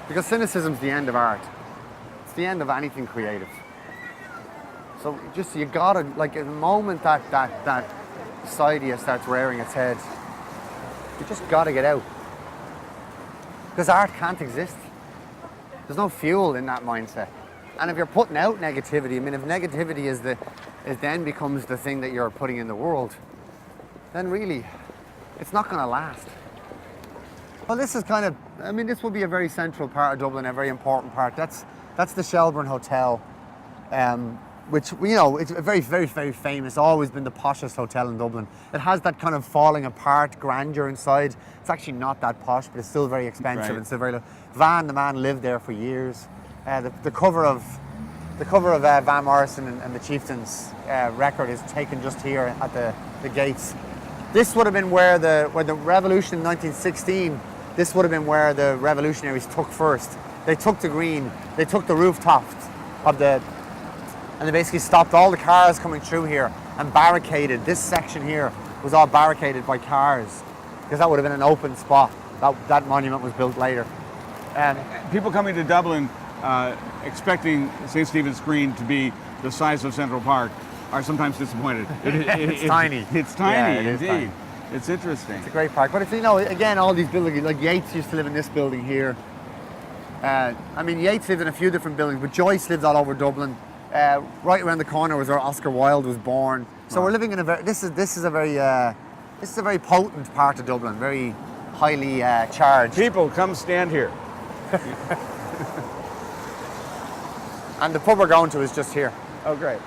Because cynicism's the end of art. It's the end of anything creative. So just, you gotta, like, at the moment that society starts rearing its head, you just gotta get out. Because art can't exist. There's no fuel in that mindset. And if you're putting out negativity, I mean, if negativity then becomes the thing that you're putting in the world, then really, it's not gonna last. Well, this is kind of, I mean, this will be a very central part of Dublin, a very important part. That's the Shelbourne Hotel, which, you know, it's very, very, very famous, always been the poshest hotel in Dublin. It has that kind of falling apart grandeur inside. It's actually not that posh, but it's still very expensive. Right. And still very, Van, the man, lived there for years. The cover of Van Morrison and the Chieftains record is taken just here at the gates. This would have been where the revolution in 1916, this would have been where the revolutionaries took first. They took the green, they took the rooftops and they basically stopped all the cars coming through here and barricaded. This section here was all barricaded by cars because that would have been an open spot. That monument was built later. People coming to Dublin expecting St. Stephen's Green to be the size of Central Park are sometimes disappointed. It's tiny. It's tiny, Yeah, it is indeed. tiny. It's interesting. It's a great park. But if you know, again, all these buildings, like Yeats used to live in this building here. I mean, Yeats lived in a few different buildings, but Joyce lived all over Dublin. Right around the corner was where Oscar Wilde was born. So we're living in a very, this is a very potent part of Dublin, very highly charged. People, come stand here. And the pub we're going to is just here. Oh, great.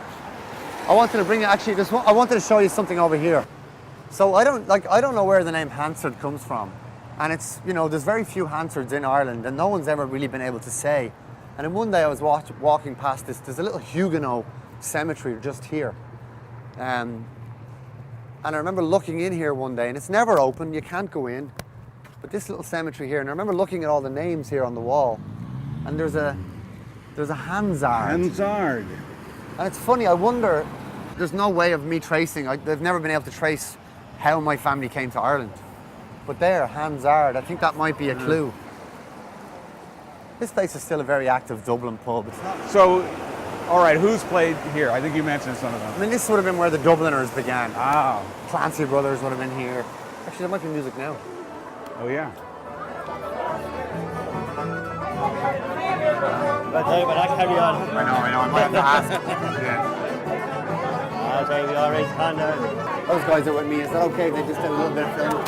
I wanted to bring you, actually, I wanted to show you something over here. So I don't know where the name Hansard comes from. And it's, you know, there's very few Hansards in Ireland and no one's ever really been able to say. And then one day I was walking past this, there's a little Huguenot cemetery just here. And I remember looking in here one day, and it's never open, you can't go in. But this little cemetery here, and I remember looking at all the names here on the wall, and there's a Hansard. Hansard. And it's funny, I wonder, there's no way of me tracing, they've never been able to trace how my family came to Ireland. But there, Hansard, I think that might be a clue. This place is still a very active Dublin pub. It's not. So, all right, who's played here? I think you mentioned some of them. I mean, this would have been where the Dubliners began. Ah. Clancy Brothers would have been here. Actually, there might be music now. Oh, yeah. But I carry on. I know, I might have to ask. Yeah. I'll tell you, we always hand out. Those guys are with me. Is that okay if they just did a little bit of film?